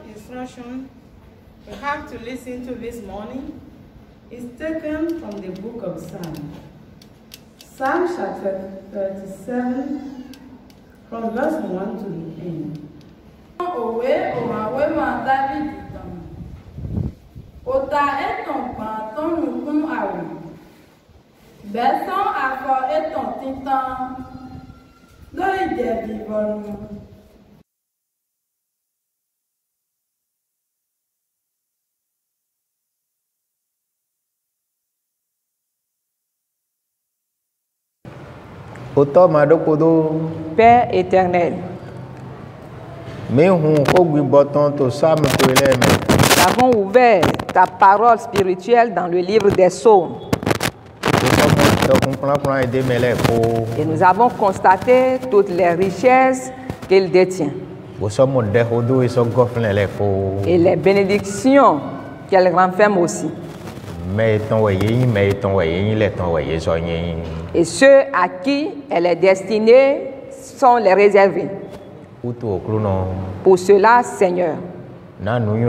instruction we have to listen to this morning is taken from the book of Psalm. Psalm chapter 37, from verse 1 to the end. Père éternel, nous avons ouvert ta parole spirituelle dans le livre des Psaumes. Et nous avons constaté toutes les richesses qu'il détient. Et les bénédictions qu'elle renferme aussi. Et ceux à qui elle est destinée sont les réservés. Pour cela, Seigneur, donne-nous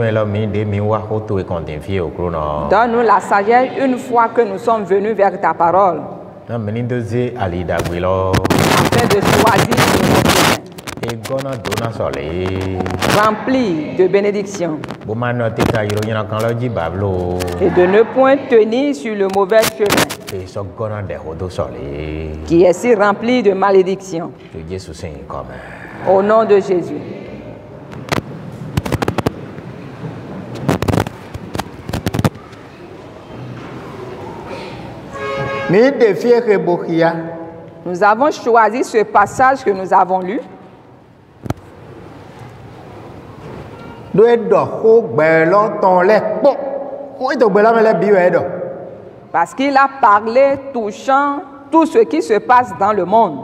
la sagesse une fois que nous sommes venus vers ta parole, afin de choisir le rempli de bénédictions et de ne point tenir sur le mauvais chemin qui est si rempli de malédictions. Au nom de Jésus. Nous avons choisi ce passage que nous avons lu. Parce qu'il a parlé touchant tout ce qui se passe dans le monde.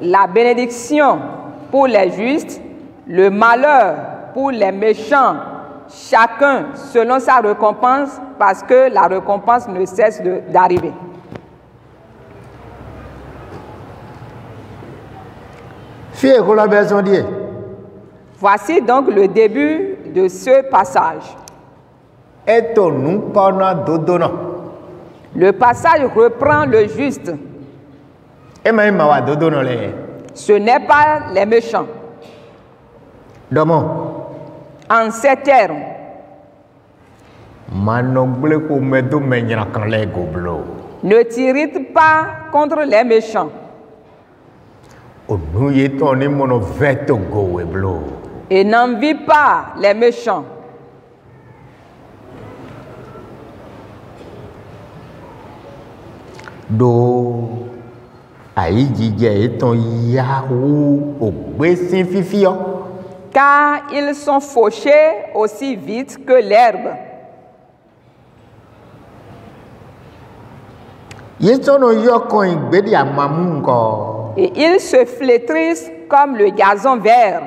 La bénédiction pour les justes, le malheur pour les méchants, chacun selon sa récompense, parce que la récompense ne cesse d'arriver. Voici donc le début de ce passage. Le passage reprend le juste. Ce n'est pas les méchants. En ces termes, ne t'irrite pas contre les méchants. Et n'envie pas les méchants. Car ils sont fauchés aussi vite que l'herbe. Et ils se flétrissent comme le gazon vert.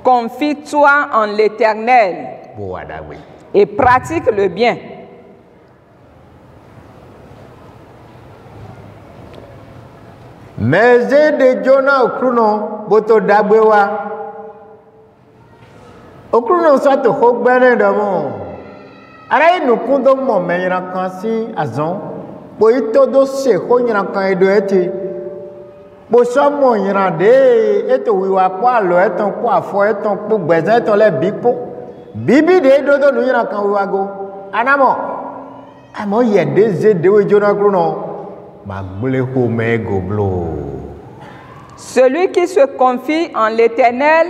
Confie-toi en l'Éternel et pratique le bien. Mais de Jonah boto dabwewa okruno sato hogbere damo ara inu kundo mo menyira kan si azon bo itodo se ho nyira kan edo eti bo so mo nyira de eto wiwa po alo eton po afo eton po gbezan eton le bipo bibi de dodo nu nyira kan wiwa go anamo amo ye de ze de Jonah kruno. Celui qui se confie en l'Éternel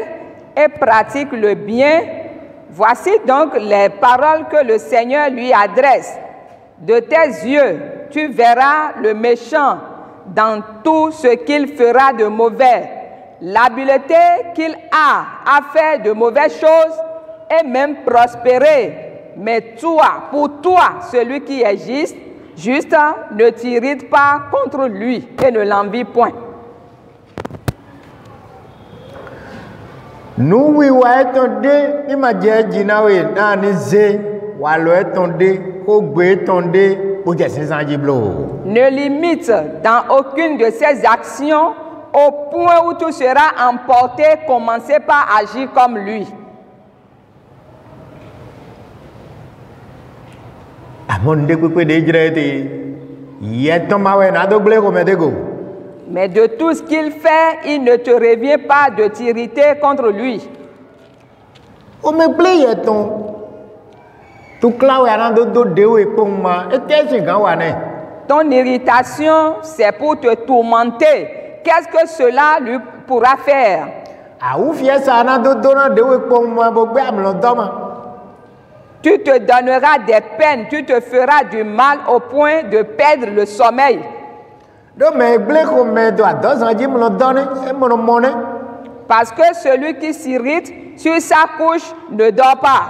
et pratique le bien, voici donc les paroles que le Seigneur lui adresse. De tes yeux, tu verras le méchant dans tout ce qu'il fera de mauvais, l'habileté qu'il a à faire de mauvaises choses et même prospérer. Mais toi, pour toi, celui qui est juste, ne t'irrite pas contre lui et ne l'envie point. Nous, oui, ouais, attendez, il m'a dit, Dinawe, nan, nizé, walo, attendez, kogbe, attendez, pour dire, c'est un giblo. Ne limite dans aucune de ses actions au point où tu seras emporté, commencez par agir comme lui. Mais de tout ce qu'il fait, il ne te revient pas de t'irriter contre lui. Ton irritation, c'est pour te tourmenter. Qu'est-ce que cela lui pourra faire? Tu te donneras des peines, tu te feras du mal au point de perdre le sommeil. Parce que celui qui s'irrite sur sa couche ne dort pas.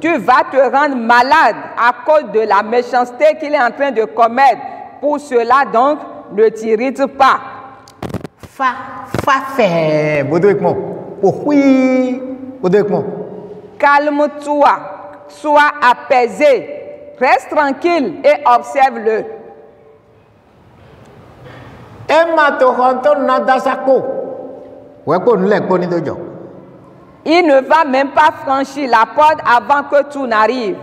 Tu vas te rendre malade à cause de la méchanceté qu'il est en train de commettre. Pour cela, donc, ne t'irrite pas. Calme-toi, sois apaisé, reste tranquille et observe-le. Il ne va même pas franchir la porte avant que tout n'arrive.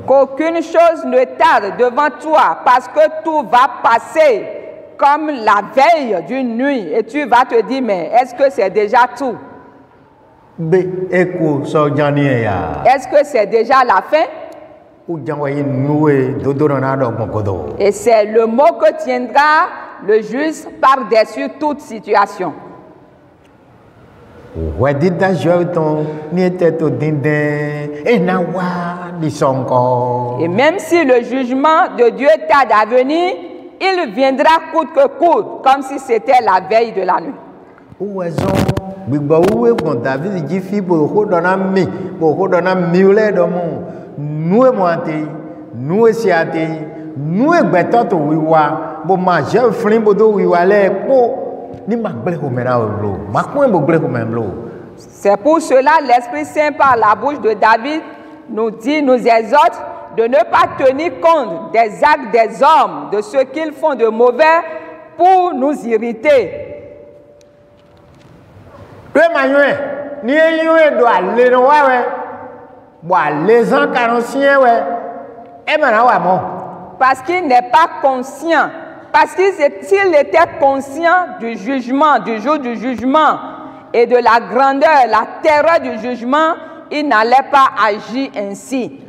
Qu'aucune chose ne tarde devant toi parce que tout va passer comme la veille d'une nuit et tu vas te dire mais est-ce que c'est déjà tout? Est-ce que c'est déjà la fin? Et c'est le mot que tiendra le juste par-dessus toute situation. Et même si le jugement de Dieu tarde à venir, il viendra coûte que coûte, comme si c'était la veille de la nuit. C'est pour cela l'Esprit Saint par la bouche de David nous dit, nous exhorte de ne pas tenir compte des actes des hommes, de ce qu'ils font de mauvais pour nous irriter. Parce qu'il n'est pas conscient. Parce qu'il s'il était conscient du jugement, du jour du jugement et de la grandeur, la terreur du jugement, il n'allait pas agir ainsi.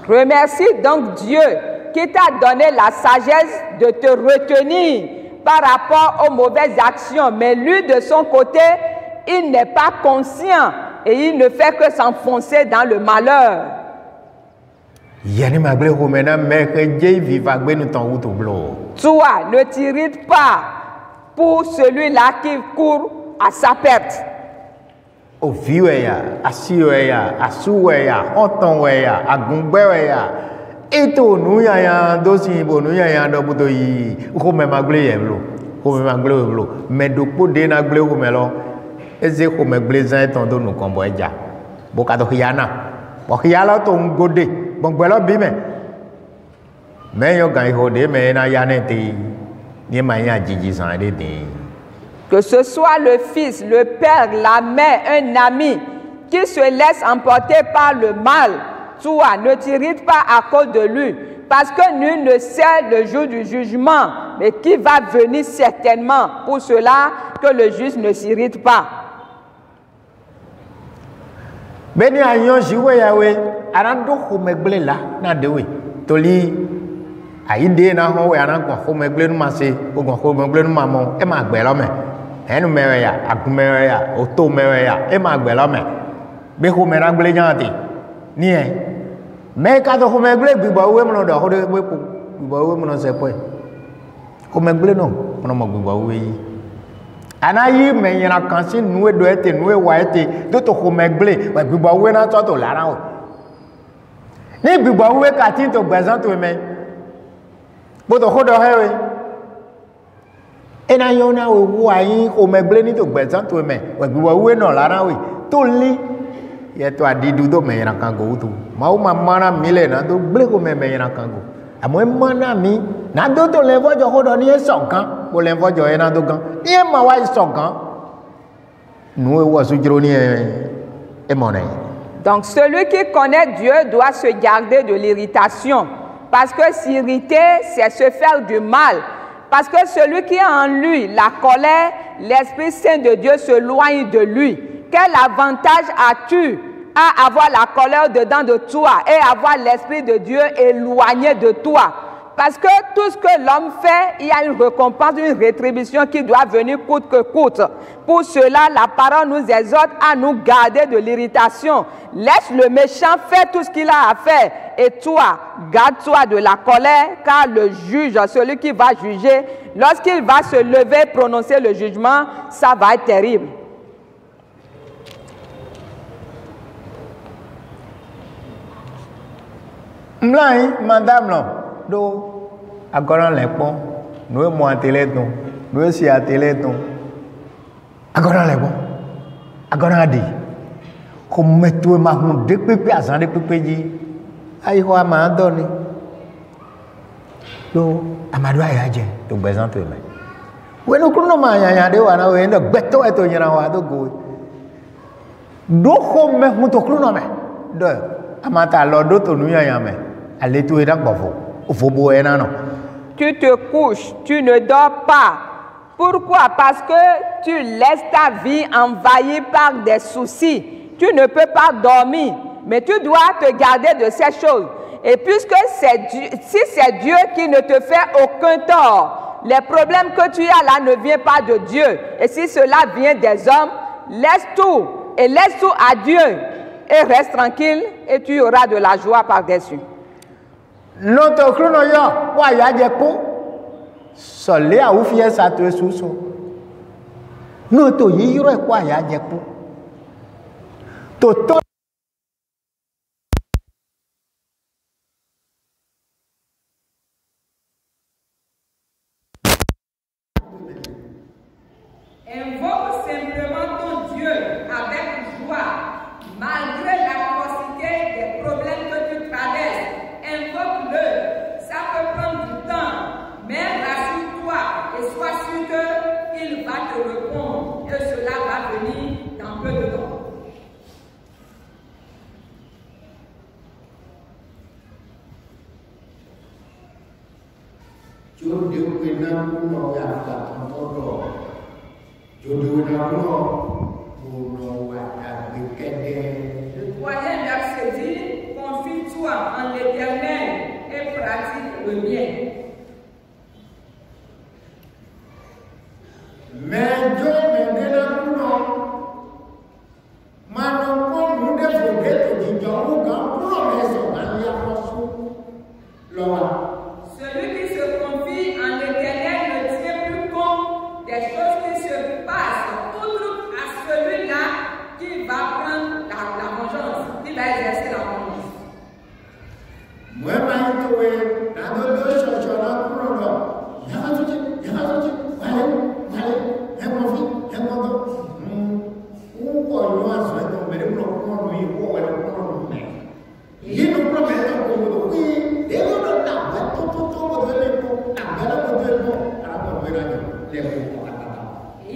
Remercie donc Dieu qui t'a donné la sagesse de te retenir par rapport aux mauvaises actions. Mais lui, de son côté, il n'est pas conscient et il ne fait que s'enfoncer dans le malheur. Toi, ne t'irrite pas pour celui-là qui court à sa perte. Que ce soit le fils, le père, la mère, un ami qui se laisse emporter par le mal, toi, ne t'irrite pas à cause de lui, parce que nul ne sait le jour du jugement, mais qui va venir certainement. Pour cela que le juste ne s'irrite pas. enu mewe ya akumewe ya oto mewe ya e ma gbe lo me be ko me na gble jan ti ni e me ka to ko me gble gbigbo we mo do ho de we po gbigbo we mo no se po e ko me gble no mo mo gbigbo we yi anayi me yina kan si nu e do ete nu e wa ete do to ko me gble we gbigbo we na to lara o ni gbigbo we ka tin to gbezan to me bo to ho do he we ena yona we wo ayin ko me gble ni to gbezan to me we gbigbo we no lara we to li ye to adidu do me yina kan go tu ma o ma mana mile na to gble ko me yina kan go amo mana mi na do to le vojo ho do ni e so kan bo le vojo e na do gan ni e ma wa so kan nu e wo su jiro ni e mo ne. Donc celui qui connaît Dieu doit se garder de l'irritation, parce que s'irriter, c'est se faire du mal. Parce que celui qui a en lui la colère, l'Esprit Saint de Dieu se loigne de lui. Quel avantage as-tu à avoir la colère dedans de toi et avoir l'Esprit de Dieu éloigné de toi? Parce que tout ce que l'homme fait, il y a une récompense, une rétribution qui doit venir coûte que coûte. Pour cela, la parole nous exhorte à nous garder de l'irritation. Laisse le méchant faire tout ce qu'il a à faire. Et toi, garde-toi de la colère, car le juge, celui qui va juger, lorsqu'il va se lever, prononcer le jugement, ça va être terrible. Madame, non. Do agoran lepo no mo atele ton no si atele ton agoran lepo agoran adi ko metu ma hun de pepe asan de pepe ji ayi ho ma do ni do amadu aya je to gbezan to me we no kru no ma yan de wa na we no gbeto e to nyina wa do go do ko me hun to kru no me do amata lo do to nu yan me ale to e da gbofo. Tu te couches, tu ne dors pas. Pourquoi? Parce que tu laisses ta vie envahie par des soucis. Tu ne peux pas dormir, mais tu dois te garder de ces choses. Et puisque si c'est Dieu qui ne te fait aucun tort, les problèmes que tu as là ne viennent pas de Dieu. Et si cela vient des hommes, laisse tout à Dieu et reste tranquille et tu auras de la joie par-dessus. Noto krono yo wa ya je ko so le a u fi esa to susu noto yi ro e kwa ya je ko to invoque simplement ton Dieu avec joie malgré l'atrocité des problèmes que tu traverses. Invoque-le, ça peut prendre du temps, mais rassure-toi et sois sûr qu'il va te répondre, que cela va venir dans peu de temps. Le troisième verset dit: confie-toi en l'Éternel et pratique le bien. Celui qui se confie en l'Éternel ne tient plus compte des choses qui se passent, outre à celui-là qui va prendre la vengeance, qui va exercer la vengeance.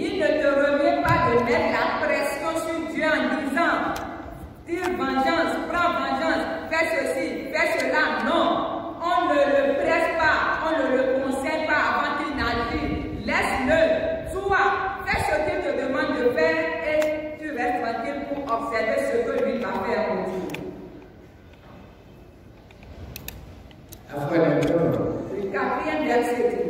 Il ne te revient pas de mettre la pression sur Dieu en disant: tire vengeance, prends vengeance, fais ceci, fais cela. Non, on ne le presse pas, on ne le conseille pas avant qu'il n'agisse. Laisse-le, toi, fais ce qu'il te demande de faire et tu restes tranquille pour observer ce que lui va faire aujourd'hui. Le quatrième verset dit: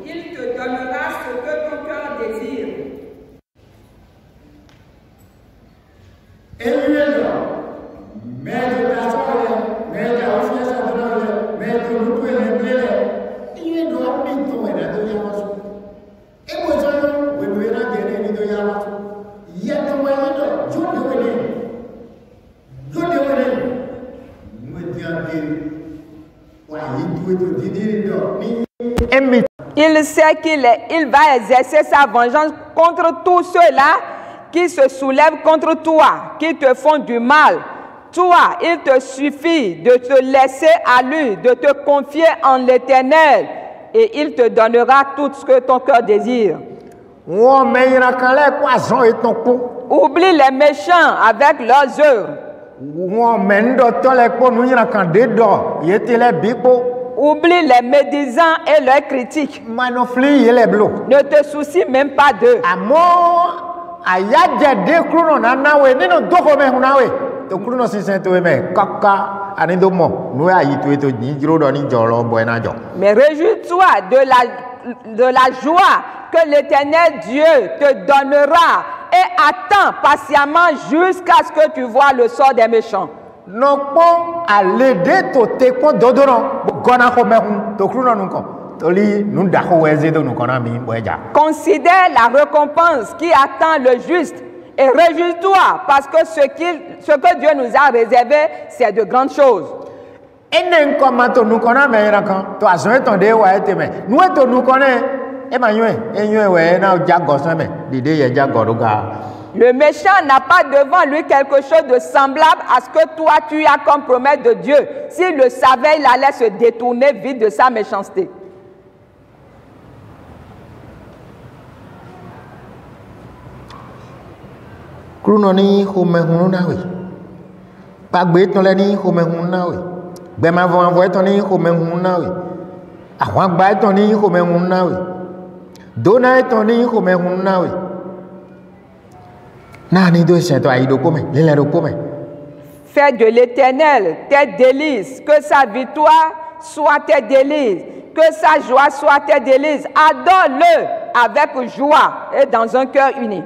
Il te donnera ce que ton cœur désire. Il sait qu'il va exercer sa vengeance contre tous ceux-là qui se soulèvent contre toi, qui te font du mal. Toi, il te suffit de te laisser à lui, de te confier en l'Éternel, et il te donnera tout ce que ton cœur désire. Oublie les méchants avec leurs œuvres. Oublie les médisants et leurs critiques. Ne te soucie même pas d'eux. Mais réjouis-toi de la joie que l'Éternel Dieu te donnera et attends patiemment jusqu'à ce que tu vois le sort des méchants. Considère la récompense qui attend le juste et réjouis-toi parce que ce que Dieu nous a réservé, c'est de grandes choses. Le méchant n'a pas devant lui quelque chose de semblable à ce que toi tu as comme promesse de Dieu. S'il le savait, il allait se détourner vite de sa méchanceté. Fais de l'Éternel tes délices, que sa victoire soit tes délices, que sa joie soit tes délices. Adore-le avec joie et dans un cœur uni.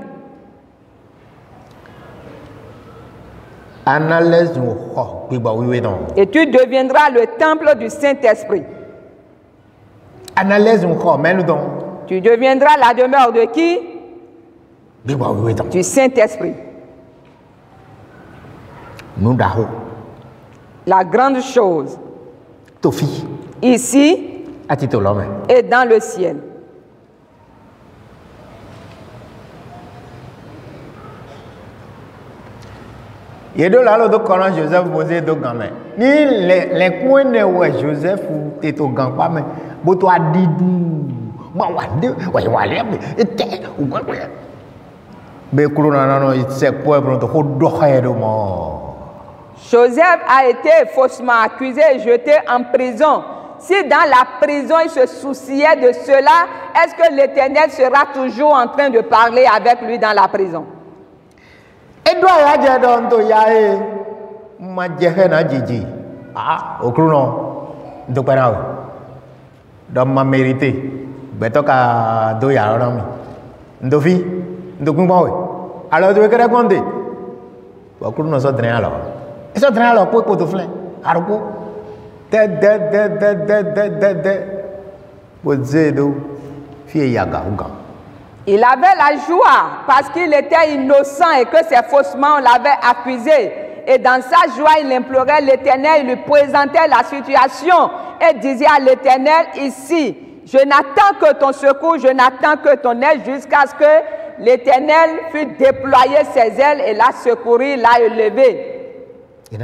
Et tu deviendras le temple du Saint-Esprit. Tu deviendras la demeure de qui? Du Saint-Esprit. La grande chose ici et dans le ciel. Joseph posé do gamin. Ni les coins ne ouais Joseph te to gang pas mais boto adidu. Ba wa de wa le te ou quoi. Be kuruna non il sait quoi pour to do khaido mo. Joseph a été faussement accusé et jeté en prison. Si dans la prison il se souciait de cela, est-ce que l'Éternel sera toujours en train de parler avec lui dans la prison? Et doit y aller dans to yae ma jehe na jiji. Ah, okruno do para. Dans ma mérité. Beto ka do ya rami. Ndo fi, ndo kun bawe. Alors tu veux que raconter? Okruno so train alors. Et so train alors pour to flin. Aroko. De. Pozedo fi yaga uga. Il avait la joie parce qu'il était innocent et que c'est faussement on l'avait accusé. Et dans sa joie, il implorait l'Éternel, il lui présentait la situation et disait à l'Éternel, ici, je n'attends que ton secours, je n'attends que ton aide jusqu'à ce que l'Éternel fût déployé ses ailes et l'a secouru, l'a élevé. Il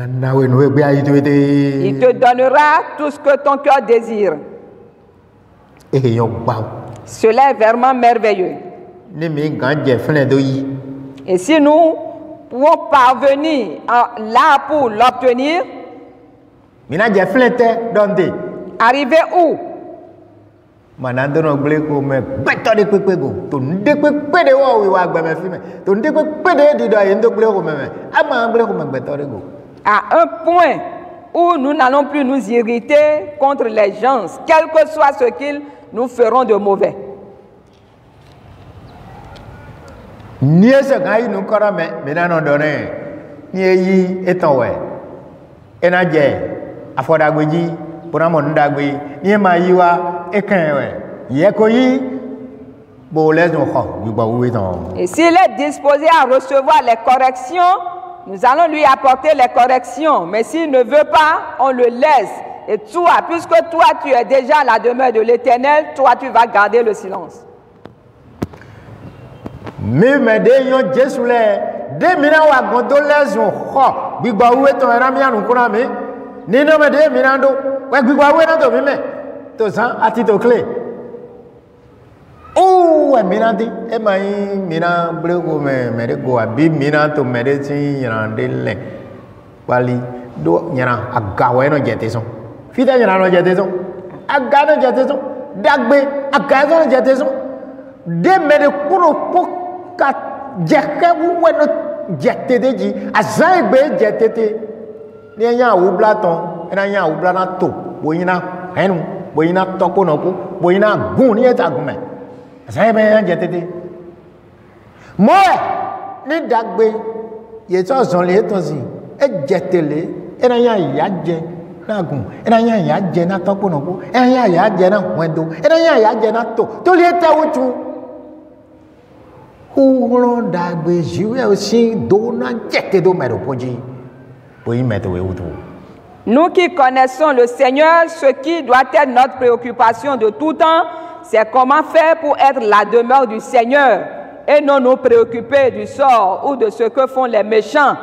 te donnera tout ce que ton cœur désire. Cela est vraiment merveilleux. Et si nous pouvons parvenir là pour l'obtenir, arriver où? À un point où nous n'allons plus nous irriter contre les gens, quel que soit ce qu'ils nous feront de mauvais. Ni ce gaï nous corame, mais non donné, ni yi etonwe, enadje, afodagweji, pour un monde d'agwe, ni maïwa, ekenwe, yekoyi, bolez no ho, et s'il est disposé à recevoir les corrections, nous allons lui apporter les corrections. Mais s'il ne veut pas, on le laisse. Et toi, puisque toi, tu es déjà à la demeure de l'Éternel, toi, tu vas garder le silence. Mais de yon Jésus le, de mina wa gondoles yon ho, bigba uwe to eramia nukuna mi, ni no me de minando, we bigba uwe na to mime, to san ati to clé. Oh, minandi, e mai mina brego me de go abi mina to me de tin yande le. Wali do nyana agawe no jete son. Fita nyana no jete son. Aga no jete son. Dagbe aga no jete son. De me de kuno po ka jeke wo no jete deji, azan gbe jete te. Ni nya wo blaton, na nya wo blana to, boyina henu, boyina toko no ko, boyina gun ni eta gume. Saya ben jetete. Moi, ni dagbe, ye so son le to si, e jetele, e na yaje na gun, e na yaje na toko no ko, e na yaje na wendo, e na yaje na to le ta wutu. Hu dagbe jiwe aussi do na jete do mero poji. Boyi meto we wutu. Nous qui connaissons le Seigneur, ce qui doit être notre préoccupation de tout temps, c'est comment faire pour être la demeure du Seigneur et non nous préoccuper du sort ou de ce que font les méchants.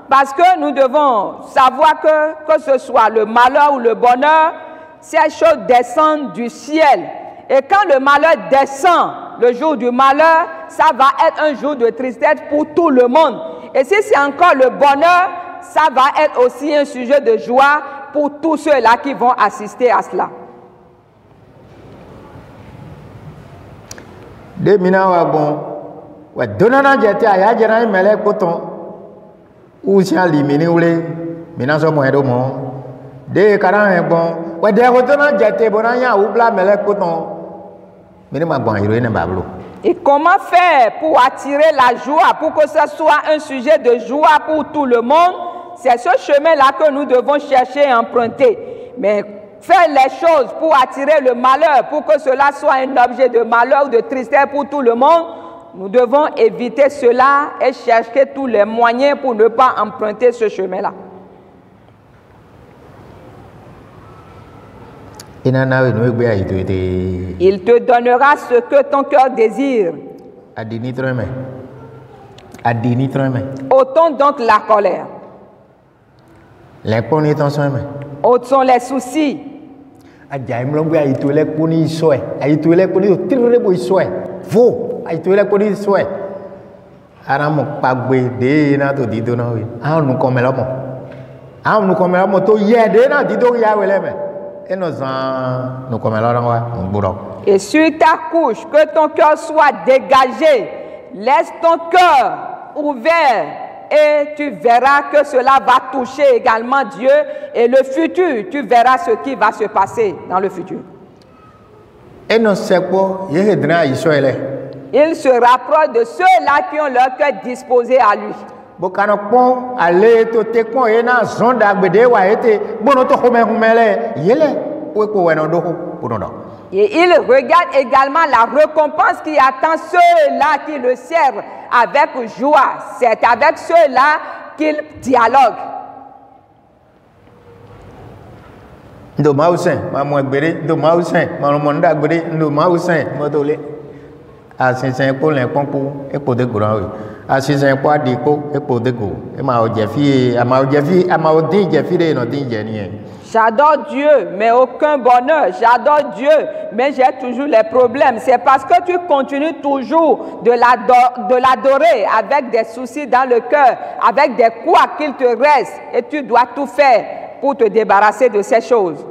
Parce que nous devons savoir que ce soit le malheur ou le bonheur, ces choses descendent du ciel. Et quand le malheur descend, le jour du malheur, ça va être un jour de tristesse pour tout le monde. Et si c'est encore le bonheur, ça va être aussi un sujet de joie pour tous ceux-là qui vont assister à cela. De mina wa bon wa donana jete aya jera mele koton ou si alimini ule mina so mo edo mo de karan bon wa de ko donana jete bonanya ou bla mele koton mini ma bon iro ne bablo. Et comment faire pour attirer la joie, pour que ce soit un sujet de joie pour tout le monde? C'est ce chemin-là que nous devons chercher et emprunter. Mais faire les choses pour attirer le malheur, pour que cela soit un objet de malheur ou de tristesse pour tout le monde, nous devons éviter cela et chercher tous les moyens pour ne pas emprunter ce chemin-là. Il te donnera ce que ton cœur désire. Ôtons donc la colère. Ôtons les soucis. Et sur ta couche, que ton cœur soit dégagé. Laisse ton cœur ouvert et tu verras que cela va toucher également Dieu et le futur. Tu verras ce qui va se passer dans le futur. Il se rapproche de ceux-là qui ont leur cœur disposé à lui. Et il regarde également la récompense qui attend ceux-là qui le servent avec joie. C'est avec ceux-là qu'il dialogue. J'adore Dieu, mais aucun bonheur. J'adore Dieu, mais j'ai toujours les problèmes. C'est parce que tu continues toujours de l'adorer avec des soucis dans le cœur, avec des coups qu'il te reste, et tu dois tout faire pour te débarrasser de ces choses.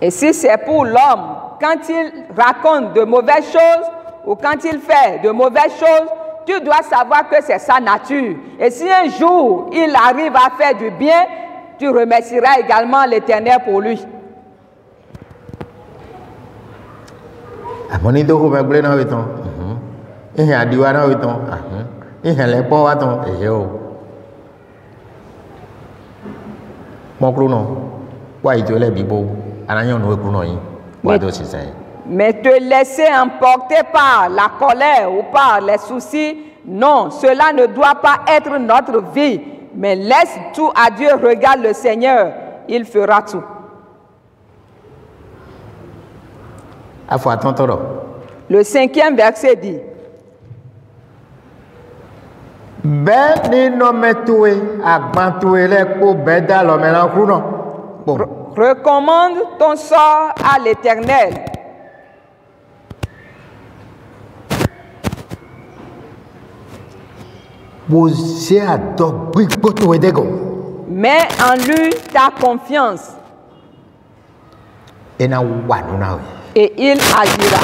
Et si c'est pour l'homme, quand il raconte de mauvaises choses ou quand il fait de mauvaises choses, tu dois savoir que c'est sa nature. Et si un jour il arrive à faire du bien, tu remercieras également l'Éternel pour lui. Mais te laisser emporter par la colère ou par les soucis, non, cela ne doit pas être notre vie. Mais laisse tout à Dieu, regarde le Seigneur, il fera tout. Le 5e verset dit: recommande ton sort à l'Éternel. Mets en lui ta confiance. Et il agira.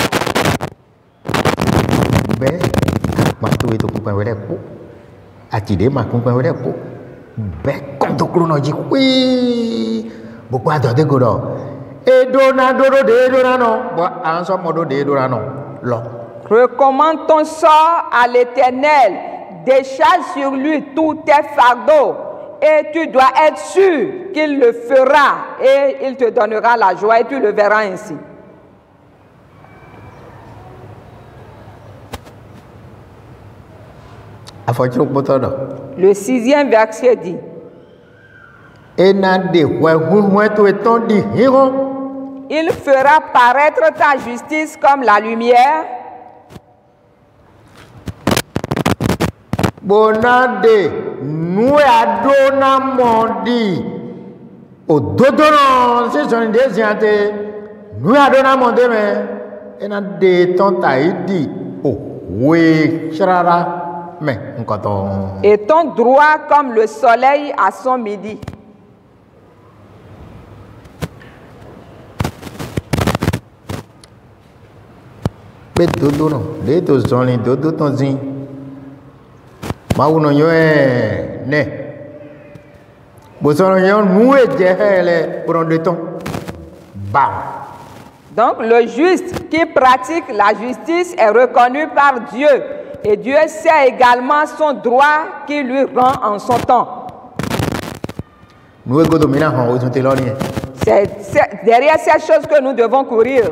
Recommande ton sort à l'Éternel. Décharge sur lui tous tes fardeaux et tu dois être sûr qu'il le fera et il te donnera la joie et tu le verras ainsi. Le 6e verset dit: il fera paraître ta justice comme la lumière. Bonade nous adona mondi o dodono c'est son desiante nous adona monde mais ena de ton taidi o we charara mais nkoton et ton droit comme le soleil à son midi. Be dodono de to zoni dodo ton zin. Donc le juste qui pratique la justice est reconnu par Dieu et Dieu sait également son droit qui lui rend en son temps. C'est derrière ces choses que nous devons courir.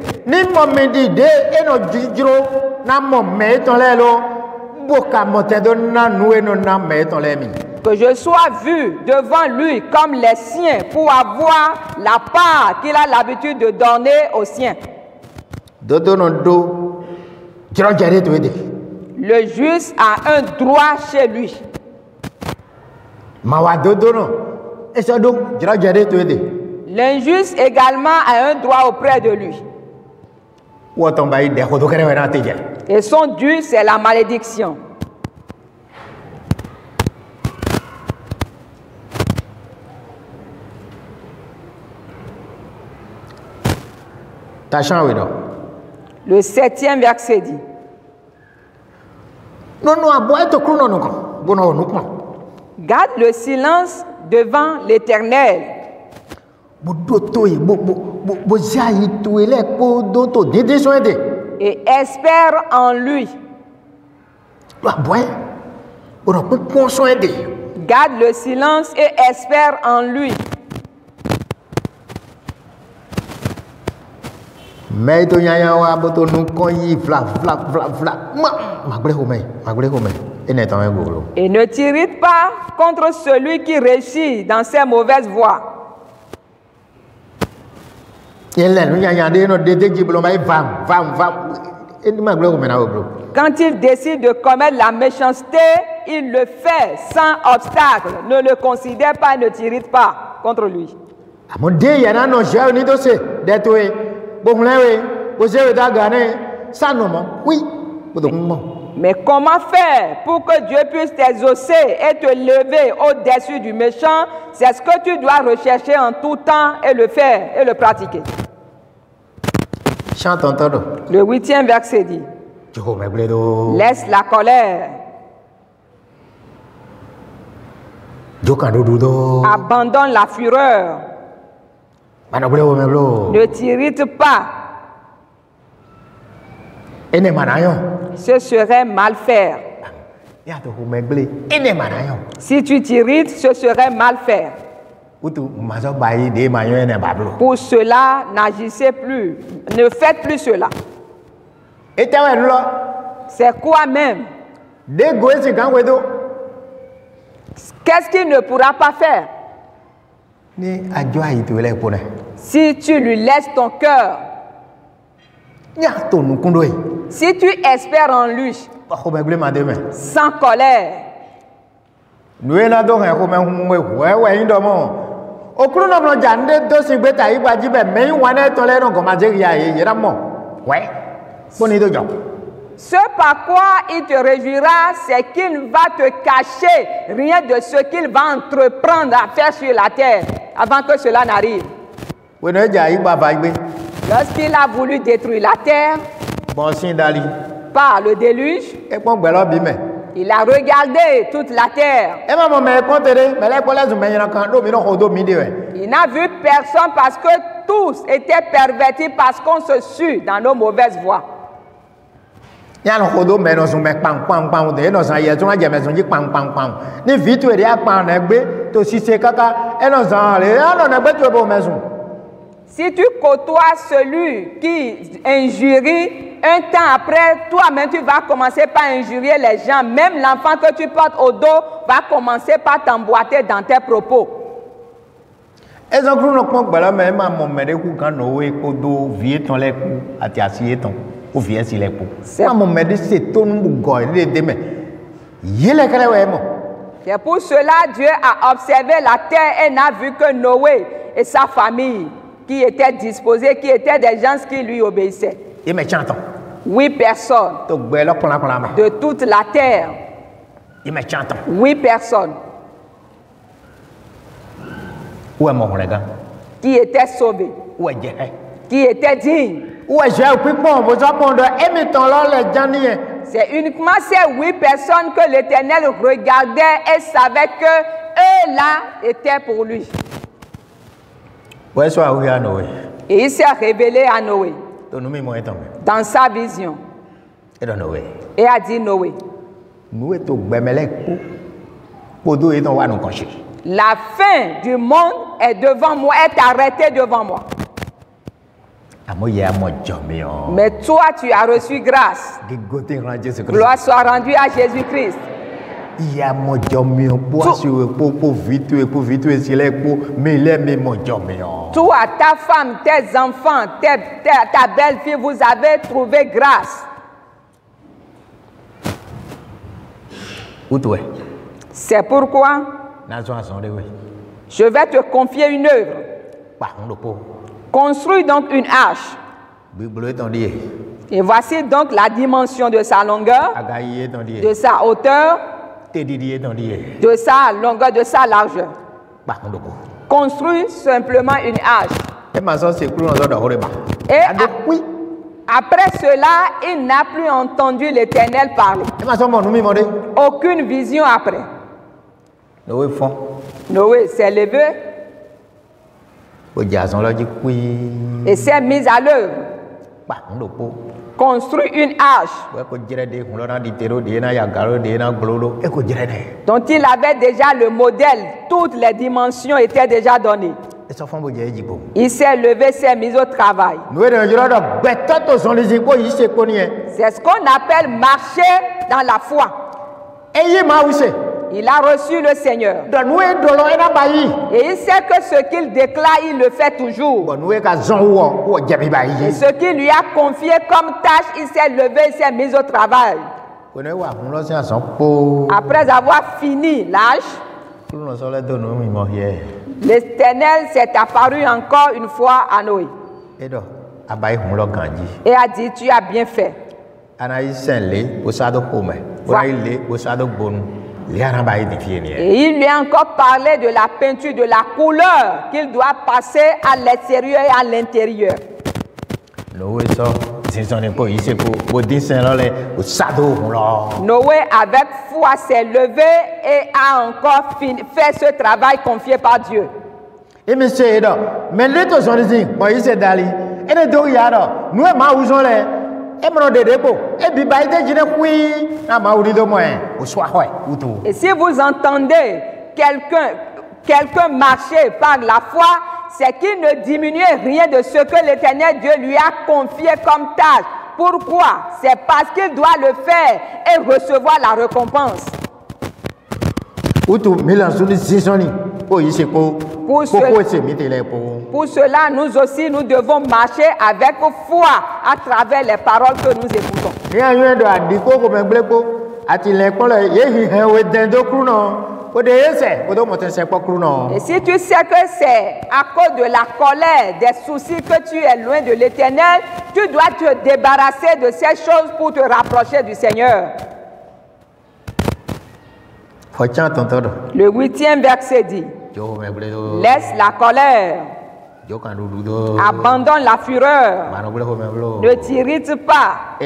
Que je sois vu devant lui comme les siens pour avoir la part qu'il a l'habitude de donner aux siens. Le juste a un droit chez lui. L'injuste également a un droit auprès de lui. Et son dû, c'est la malédiction. Le 7e verset dit: garde le silence devant l'Éternel. Et espère en lui. Garde le silence et espère en lui. Et ne t'irrite pas contre celui qui réussit dans ses mauvaises voies. Quand il décide de commettre la méchanceté, il le fait sans obstacle. Ne le considère pas, ne t'irrite pas contre lui. Mais comment faire pour que Dieu puisse t'exaucer et te lever au-dessus du méchant? C'est ce que tu dois rechercher en tout temps et le faire et le pratiquer. Chante entendre. Le 8e verset dit, laisse la colère, abandonne la fureur, ne t'irrite pas. Ce serait mal faire. Si tu t'irrites, ce serait mal faire. Pour cela, n'agissez plus. Ne faites plus cela. C'est quoi même? Qu'est-ce qu'il ne pourra pas faire? Si tu lui laisses ton cœur, si tu espères en lui, sans colère, ce par quoi il te réjouira, c'est qu'il va te cacher rien de ce qu'il va entreprendre à faire sur la terre avant que cela n'arrive. Lorsqu'il a voulu détruire la terre par le déluge, il a regardé toute la terre. Il n'a vu personne parce que tous étaient pervertis parce qu'on se sue dans nos mauvaises voies. Si tu côtoies celui qui injurie, un temps après, toi-même tu vas commencer par injurier les gens. Même l'enfant que tu portes au dos va commencer par t'emboîter dans tes propos. C'est pour cela que Dieu a observé la terre et n'a vu que Noé et sa famille qui étaient disposés, qui étaient des gens qui lui obéissaient. 8 personnes de toute la terre. 8 personnes qui étaient sauvées, qui étaient dignes. C'est uniquement ces 8 personnes que l'Éternel regardait et savait que eux là étaient pour lui. Et il s'est révélé à Noé dans sa vision. Et a dit Noé, la fin du monde est devant moi, est arrêtée devant moi. Mais toi, tu as reçu grâce. Gloire soit rendue à Jésus-Christ. Toi, ta femme, tes enfants, ta belle-fille, vous avez trouvé grâce. C'est pourquoi je vais te confier une œuvre. Construis donc une arche. Et voici donc la dimension de sa longueur, de sa hauteur, de sa longueur, de sa largeur. Construis simplement une arche. Et après cela, il n'a plus entendu l'Éternel parler. Aucune vision après. Noé s'est levé et s'est mis à l'œuvre. Construit une arche dont il avait déjà le modèle. Toutes les dimensions étaient déjà données. Il s'est levé, s'est mis au travail. C'est ce qu'on appelle marcher dans la foi. Il a reçu le Seigneur. Et il sait que ce qu'il déclare, il le fait toujours. Et ce qu'il lui a confié comme tâche, il s'est levé, il s'est mis au travail. Après avoir fini l'âge, l'Éternel s'est apparu encore une fois à Noé. Et a dit, tu as bien fait. Et il lui a encore parlé de la peinture, de la couleur qu'il doit passer à l'extérieur et à l'intérieur. Noé, avec foi, s'est levé et a encore fait ce travail confié par Dieu. Et monsieur, mais les deux sont ici. Moi, il s'est dali. Et les deux, il y a là. Nous, ma où sont les. Et mon de dépôt. Et puis, bah, il était dit, oui. Na ma où dit de moi. Au soir, ouais. Ou tout. Et si vous entendez quelqu'un marcher par la foi, c'est qu'il ne diminue rien de ce que l'Éternel Dieu lui a confié comme tâche. Pourquoi? C'est parce qu'il doit le faire et recevoir la récompense. Ou tout, mais là, sur les saisons. Pour cela, nous aussi, nous devons marcher avec foi à travers les paroles que nous écoutons. Et si tu sais que c'est à cause de la colère, des soucis que tu es loin de l'Éternel, tu dois te débarrasser de ces choses pour te rapprocher du Seigneur. Le 8e verset dit: laisse la colère, abandonne la fureur, ne t'irrite pas,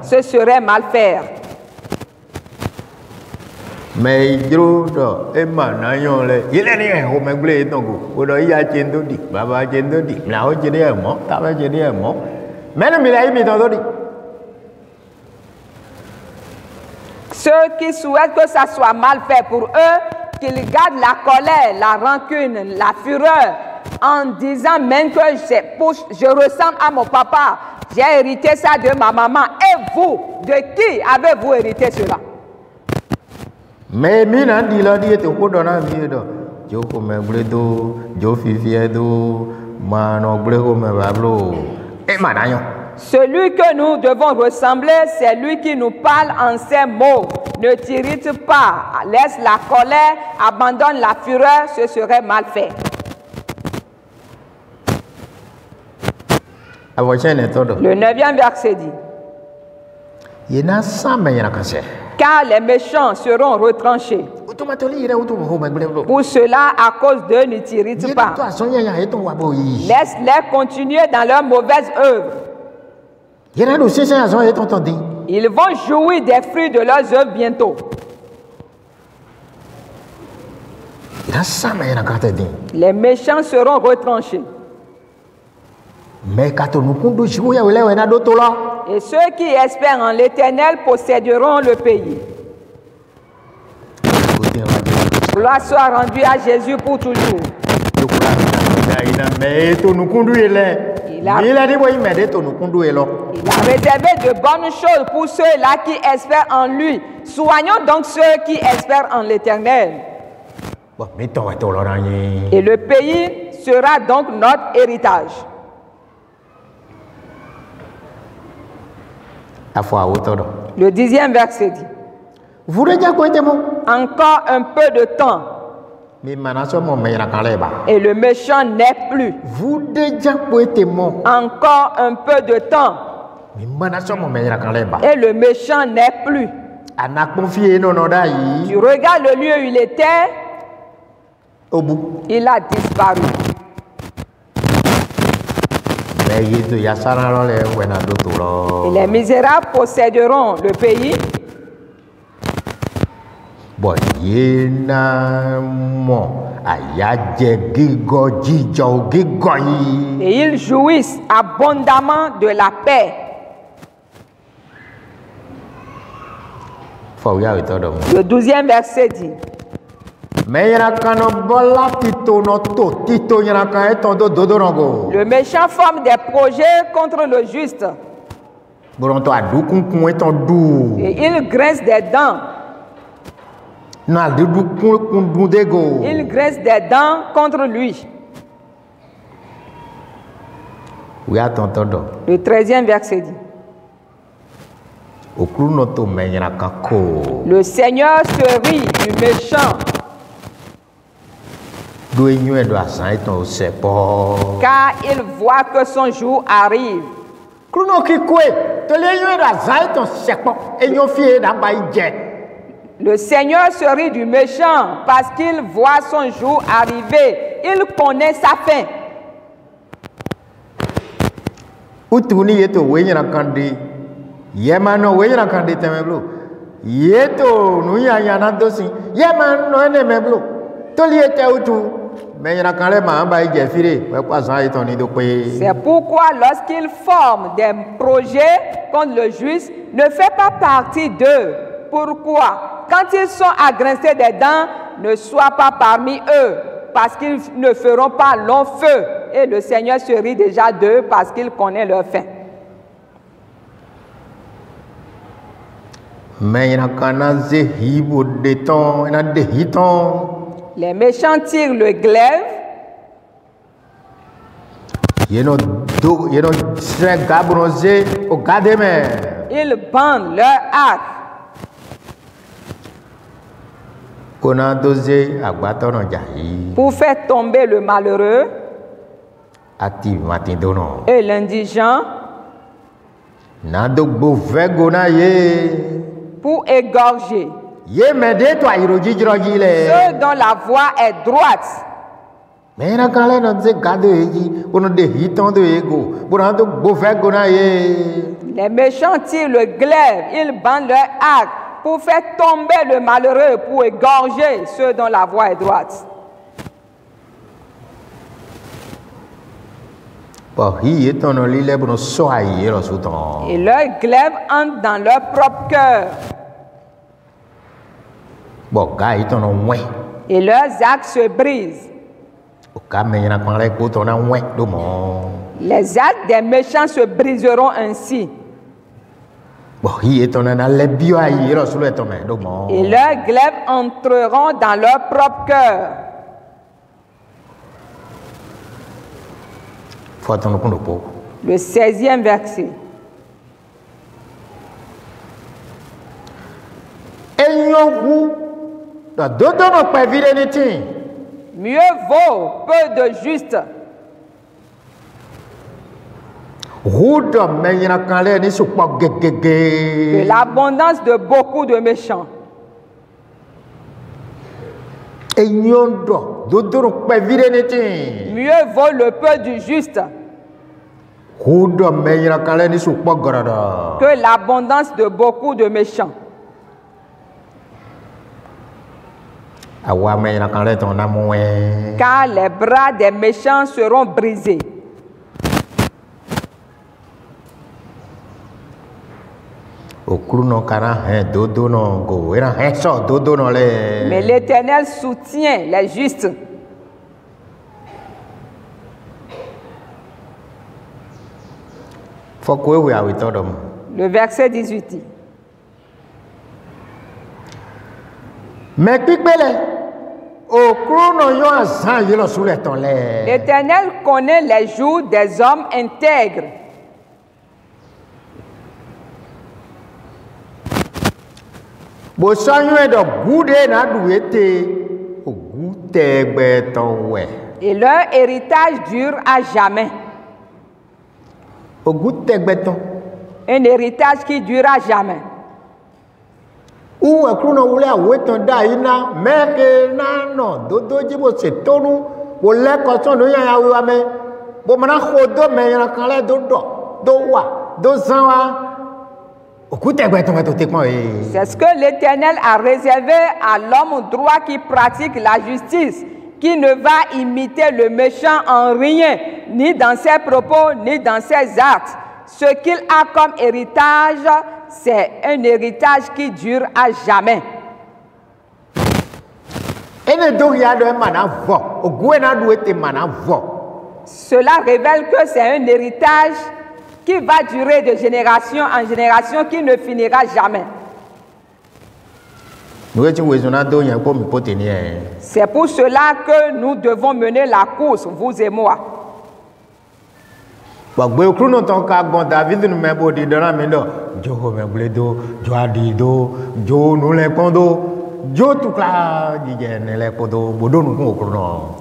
ce serait mal faire. Mais ceux qui souhaitent que ça soit mal fait pour eux, qu'ils gardent la colère, la rancune, la fureur, en disant même que je ressemble à mon papa, j'ai hérité ça de ma maman. Et vous, de qui avez-vous hérité cela? Mais celui que nous devons ressembler, c'est lui qui nous parle en ces mots. Ne t'irrite pas, laisse la colère, abandonne la fureur, ce serait mal fait. Le 9e verset dit: car les méchants seront retranchés. Pour cela, à cause d'eux, ne t'irrite pas. Laisse-les continuer dans leur mauvaise œuvre. Ils vont jouir des fruits de leurs œuvres bientôt. Les méchants seront retranchés. Et ceux qui espèrent en l'Éternel posséderont le pays. Gloire soit rendue à Jésus pour toujours. Il a réservé de bonnes choses pour ceux-là qui espèrent en lui. Soignons donc ceux qui espèrent en l'Éternel. Et le pays sera donc notre héritage. Le 10e verset dit: encore un peu de temps, et le méchant n'est plus. Encore un peu de temps, et le méchant n'est plus. Tu regardes le lieu où il était, il a disparu. Et les misérables posséderont le pays. Et ils jouissent abondamment de la paix. Le 12e verset dit: le méchant forme des projets contre le juste. Et il grince des dents. Il grince des dents contre lui. Le 13e verset dit: le Seigneur se rit du méchant, car il voit que son jour arrive. Le Seigneur se rit du méchant parce qu'il voit son jour arriver. Il connaît sa fin. C'est pourquoi lorsqu'il forme des projets contre le juste, ne fait pas partie d'eux. Pourquoi? Quand ils sont à grincer des dents, ne sois pas parmi eux, parce qu'ils ne feront pas long feu. Et le Seigneur se rit déjà d'eux parce qu'il connaît leur fin. Les méchants tirent le glaive. Ils bandent leur arc. Pour faire tomber le malheureux et l'indigent, pour égorger ceux dont la voie est droite. Les méchants tirent le glaive, ils bandent leur arc pour faire tomber le malheureux, pour égorger ceux dont la voie est droite. Et leur glaive entre dans leur propre cœur. Et leurs arcs se brisent. Les arcs des méchants se briseront ainsi. Et leurs glaives entreront dans leur propre cœur. Le 16e verset. Mieux vaut peu de justes que l'abondance de beaucoup de méchants. Mieux vaut le peu du juste que l'abondance de beaucoup de méchants. Car les bras des méchants seront brisés. Mais l'Éternel soutient les justes. Le verset 18 dit. L'Éternel connaît les jours des hommes intègres. Et leur héritage dure à jamais. Un héritage qui dure à jamais. C'est ce que l'Éternel a réservé à l'homme droit qui pratique la justice, qui ne va imiter le méchant en rien, ni dans ses propos, ni dans ses actes. Ce qu'il a comme héritage, c'est un héritage qui dure à jamais. Cela révèle que c'est un héritage qui va durer de génération en génération, qui ne finira jamais. C'est pour cela que nous devons mener la course, vous et moi.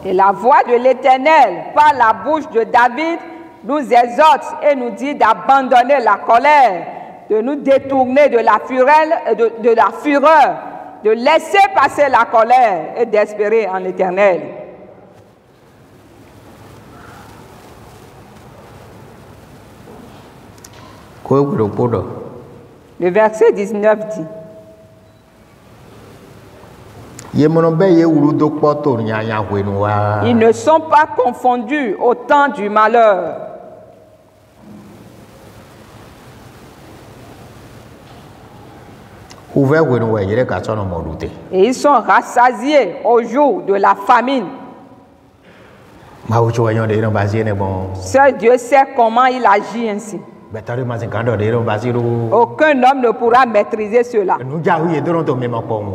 Et la voix de l'Éternel, par la bouche de David, nous exhorte et nous dit d'abandonner la colère de nous détourner de la fureur, de laisser passer la colère et d'espérer en l'Éternel. Le verset 19 dit, ils ne sont pas confondus au temps du malheur. Et ils sont rassasiés au jour de la famine. Seul Dieu sait comment il agit ainsi. Aucun homme ne pourra maîtriser cela.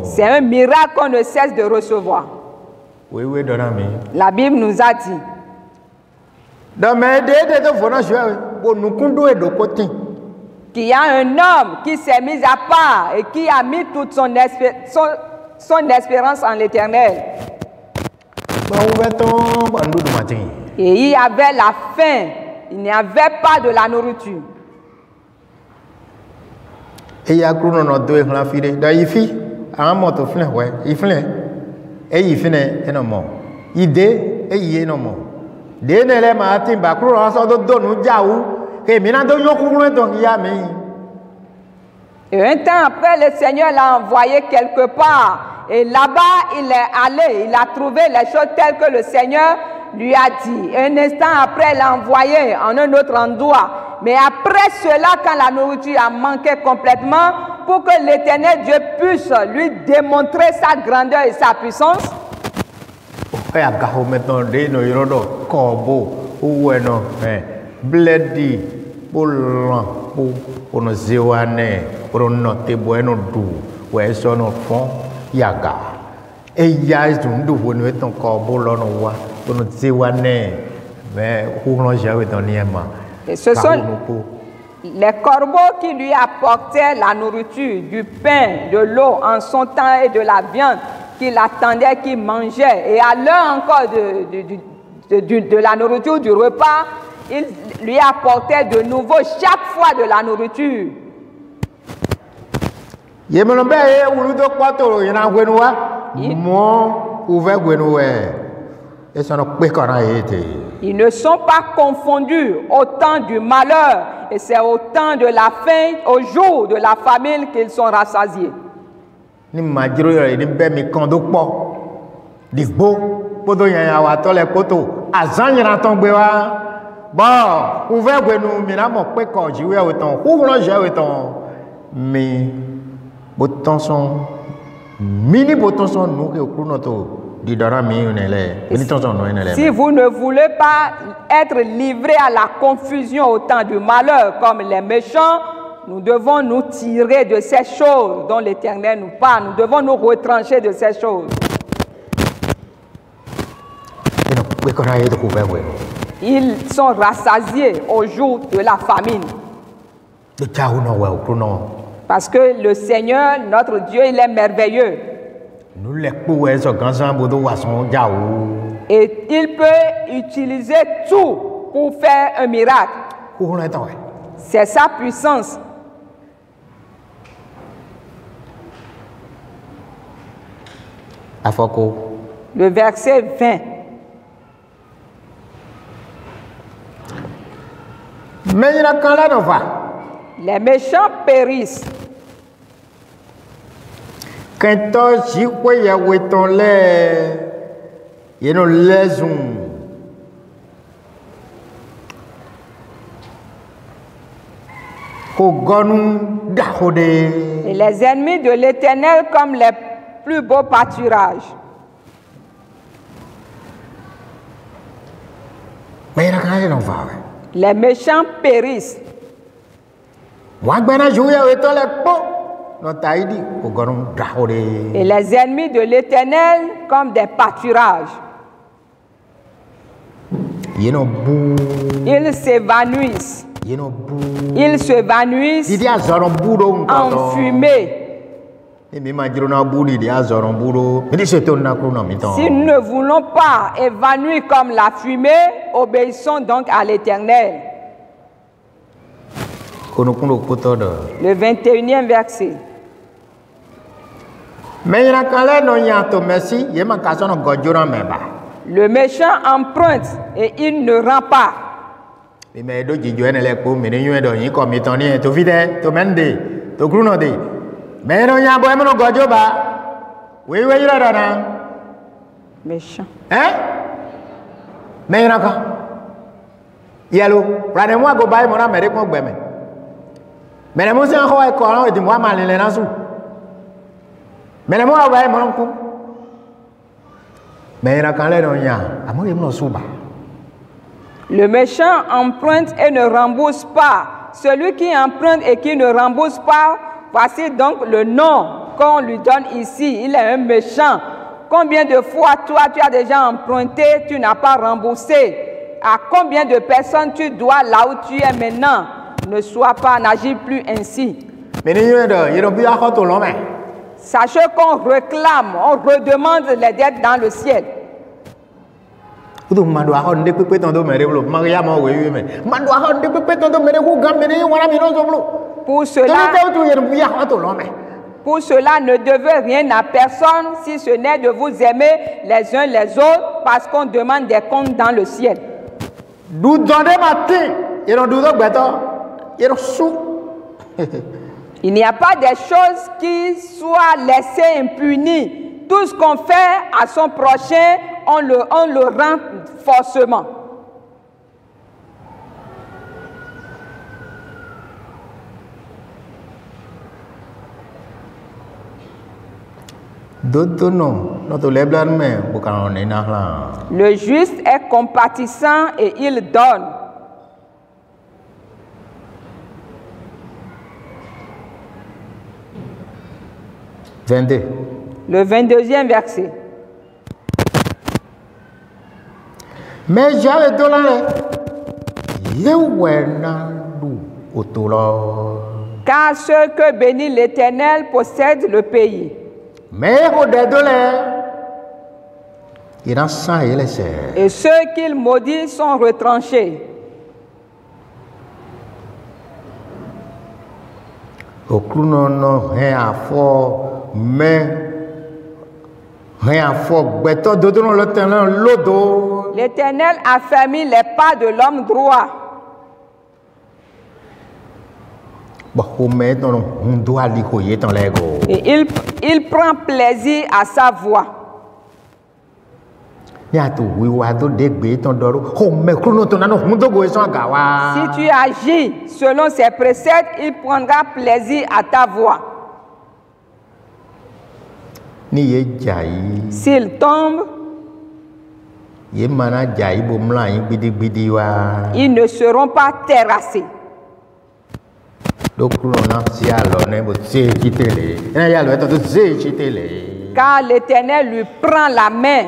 C'est un miracle qu'on ne cesse de recevoir. La Bible nous a dit qu'il y a un homme qui s'est mis à part et qui a mis toute son espérance en l'Éternel. Et il y avait la faim. Il n'y avait pas de la nourriture. Et il y a un fille. Un moto flin, ouais, il flin. Et il finit, et non more. Idée, et il est non more. Des nélèmes à Timba, Crow, en sorte de donner Jaou, et Minando Yokou, donc Yami. Et un temps après, le Seigneur l'a envoyé quelque part. Et là-bas, il est allé, il a trouvé les choses telles que le Seigneur lui a dit. Et un instant après, il l'a envoyé en un autre endroit. Mais après cela, quand la nourriture a manqué complètement, pour que l'Éternel Dieu puisse lui démontrer sa grandeur et sa puissance, et ce sont les corbeaux qui lui apportaient la nourriture, du pain, de l'eau en son temps et de la viande qu'il attendait, qu'il mangeait. Et à l'heure encore de la nourriture, du repas, il lui apportait de nouveau chaque fois de la nourriture. Ils ne sont pas confondus au temps du malheur, et c'est au temps de la faim, au jour de la famine qu'ils sont rassasiés. Si vous ne voulez pas être livrés à la confusion au temps du malheur comme les méchants, nous devons nous tirer de ces choses dont l'Éternel nous parle. Nous devons nous retrancher de ces choses. Ils sont rassasiés au jour de la famine. Parce que le Seigneur, notre Dieu, il est merveilleux. Et il peut utiliser tout pour faire un miracle. C'est sa puissance. Le verset 20. Les méchants périssent. Et les ennemis de l'Éternel comme les plus beaux pâturages. Les méchants périssent. Et les ennemis de l'Éternel comme des pâturages. Ils s'évanouissent. Ils s'évanouissent en fumée. Si nous ne voulons pas évanouir comme la fumée, obéissons donc à l'Éternel. Le 21e verset. Le méchant emprunte et il ne rend pas. Méchant. Hein? Mais yellow, prenez-moi go buy mon américain au bémé. Mais les monseigneurs ont école et dis-moi mal les nassou. Mais les mois ouais mon coup. Mais il a quand l'air on y a. À moi il me souba. Le méchant emprunte et ne rembourse pas. Celui qui emprunte et qui ne rembourse pas, voici donc le nom qu'on lui donne ici. Il est un méchant. Combien de fois toi tu as déjà emprunté, tu n'as pas remboursé? À combien de personnes tu dois là où tu es maintenant? Ne sois pas, n'agis plus ainsi. Sachez qu'on réclame, on redemande les dettes dans le ciel. Pour cela, ne devez rien à personne si ce n'est de vous aimer les uns les autres parce qu'on demande des comptes dans le ciel. Il n'y a pas des choses qui soient laissées impunies. Tout ce qu'on fait à son prochain, on le rend forcément. Le juste est compatissant et il donne. Le 22e verset. Mais j'avais donné. Car ceux que bénit l'Éternel possèdent le pays. Et ceux qu'il maudit sont retranchés. L'Éternel affermit les pas de l'homme droit. Et il prend plaisir à sa voix. Si tu agis selon ses préceptes, il prendra plaisir à ta voix. S'il tombe, ils ne seront pas terrassés. Car l'Éternel lui prend la main.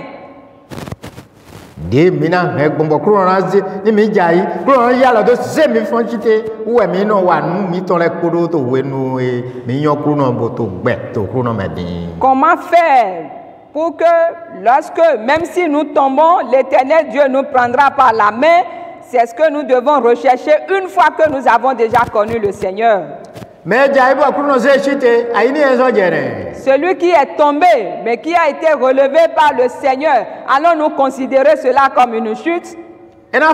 Comment faire pour que lorsque, même si nous tombons, l'Éternel Dieu nous prendra par la main? C'est ce que nous devons rechercher une fois que nous avons déjà connu le Seigneur. Celui qui est tombé, mais qui a été relevé par le Seigneur, allons-nous considérer cela comme une chute? Il va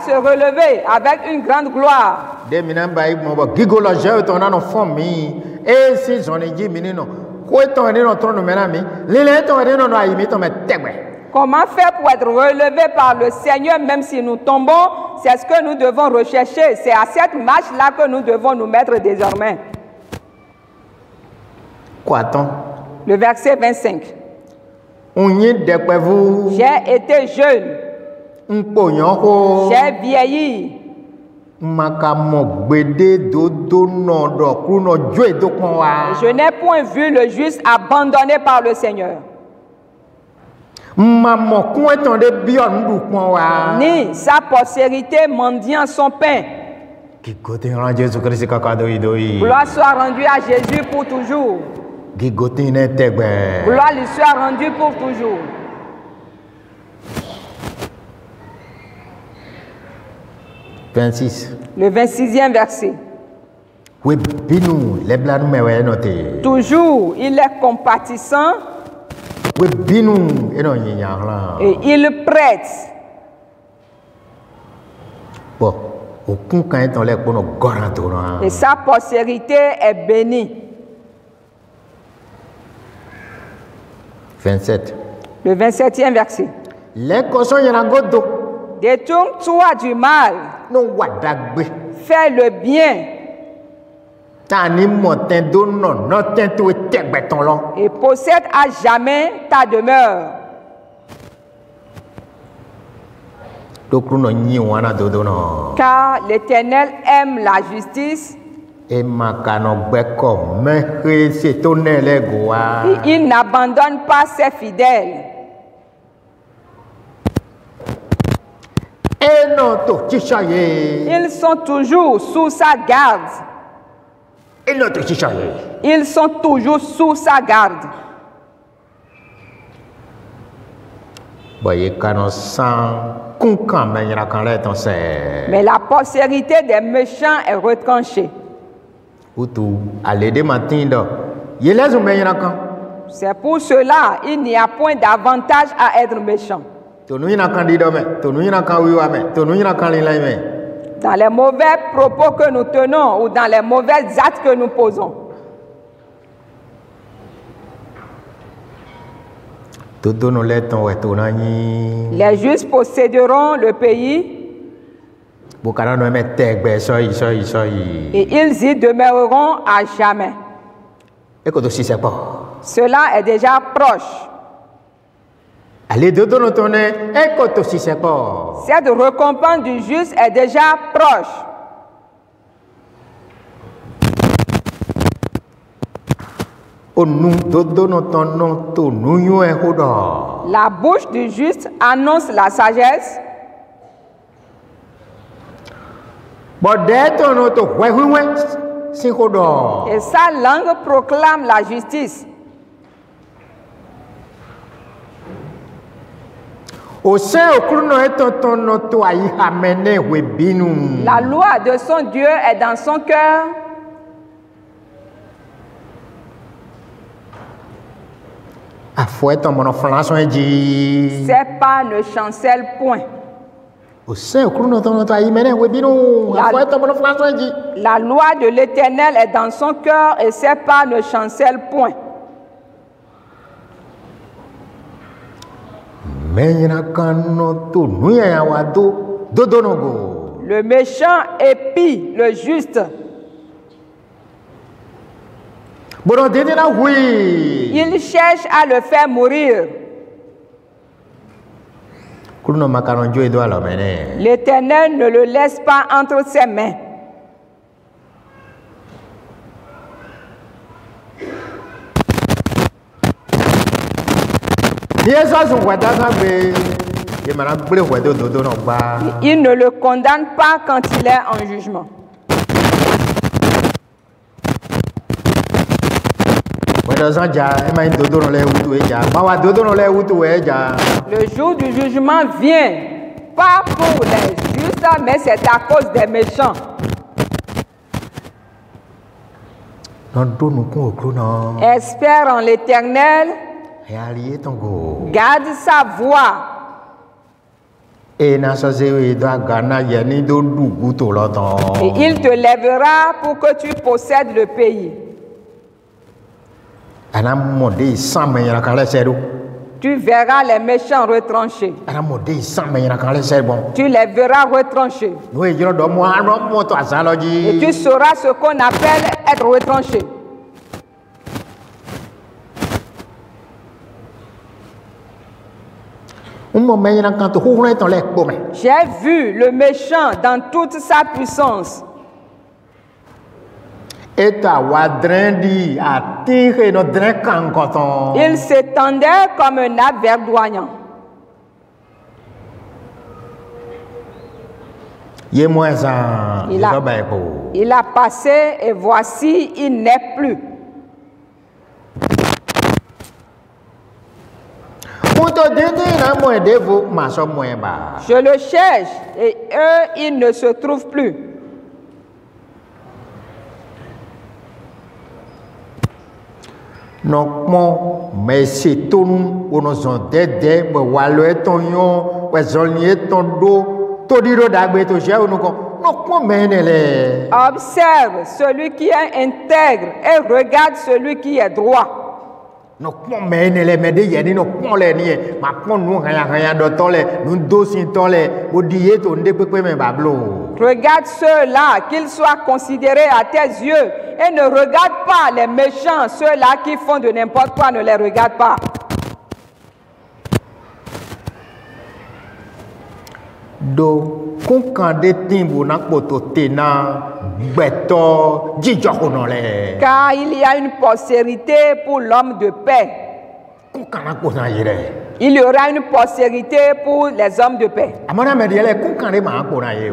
se relever avec une grande gloire. Comment faire pour être relevé par le Seigneur même si nous tombons? C'est ce que nous devons rechercher. C'est à cette marche-là que nous devons nous mettre désormais. Le verset 25. J'ai été jeune. J'ai vieilli. Je n'ai point vu le juste abandonné par le Seigneur, ni sa postérité mendiant son pain. Gloire soit rendue à Jésus pour toujours. Gloire lui soit rendue pour toujours. 26. Le 26e verset. Oui, binou, les blancs me noté. Toujours, il est compatissant Oui, binou, et non, y a là. et il prête. Bon, au coup, quand on l'a pour nos garantos. Et sa postérité est bénie. 27. Le 27e verset. Les cochons, y en a godo. Détourne-toi du mal, Non, wadagbe. fais le bien Tani montin do non, non tento et tek beton là. et possède à jamais ta demeure. Donc nous n'y wana dodo non. Car l'Éternel aime la justice Et makano beko me c'est tonne les goa. et il n'abandonne pas ses fidèles. Et non to chichaye. Ils sont toujours sous sa garde. Et non to chichaye. Ils sont toujours sous sa garde. Boye kano sans kunkan me yra kan le ton c'est. Mais la postérité des méchants est retranchée. Utu ale de matin do. Yelezo me yra kan. C'est pour cela il n'y a point d'avantage à être méchant. To nu yra kan di do me, to nu yra kan wiwa me, to nu yra kan lilai me. Dans les mauvais propos que nous tenons ou dans les mauvais actes que nous posons. Todo no le ton we to na ni. Les justes posséderont le pays Bukana no me tegbe so yi. et ils y demeureront à jamais. E ko to si se po. Cela est déjà proche. Allez dodo no tonne e ko to si se po. Cette récompense du juste est déjà proche. Onu dodo no ton no to nu yu e hodo. La bouche du juste annonce la sagesse Bode to no to hwe si hodo. et sa langue proclame la justice. O se okru no e ton no to ayi hamene we binu. La loi de son Dieu est dans son cœur. Afo ton mono flanson e ji. Ses pas ne chancellent point. O se okru no to ayi mene we binu. Afo ton mono flanson e ji. La loi de l'Éternel est dans son cœur et ses pas ne chancellent point. Menyina kano to nu ya wa do dodo no go. Le méchant épie le juste. Bono dede na hui. Il cherche à le faire mourir. Kuno makaron jo edo alo mene. L'Éternel ne le laisse pas entre ses mains. Il ne le condamne pas quand il est en jugement. Le jour du jugement vient, pas pour les justes, mais c'est à cause des méchants. Espère en l'Éternel, garde sa voie. Et il te lèvera pour que tu possèdes le pays. Tu verras les méchants retranchés. Tu les verras retranchés. Et tu sauras ce qu'on appelle être retranché. J'ai vu le méchant dans toute sa puissance. Il s'étendait comme un arbre verdoyant. Il a passé et voici, il n'est plus. Je le cherche et eux, ils ne se trouvent plus. Mais c'est tout nous, on nous a dit, Observe celui qui est intègre et regarde celui qui est droit. Regarde ceux-là, qu'ils soient considérés à tes yeux, et ne regarde pas les méchants, ceux-là qui font de n'importe quoi, ne les regarde pas. Car il y a une postérité pour l'homme de paix. Il y aura une postérité pour les hommes de paix.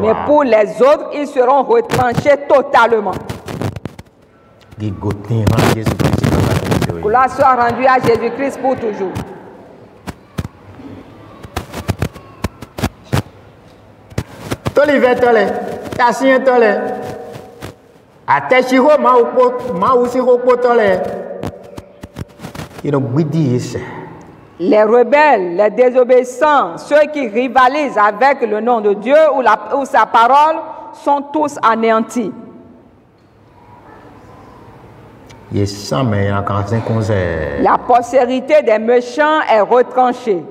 Mais pour les autres, ils seront retranchés totalement. Gloire soit rendue à Jésus-Christ pour toujours. Les rebelles, les désobéissants, ceux qui rivalisent avec le nom de Dieu ou sa parole sont tous anéantis. La postérité des méchants est retranchée.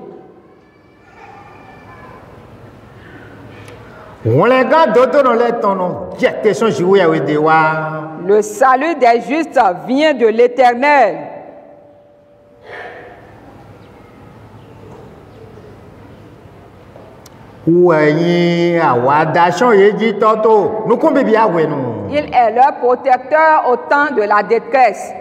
Le salut des justes vient de l'Éternel. Il est leur protecteur au temps de la détresse.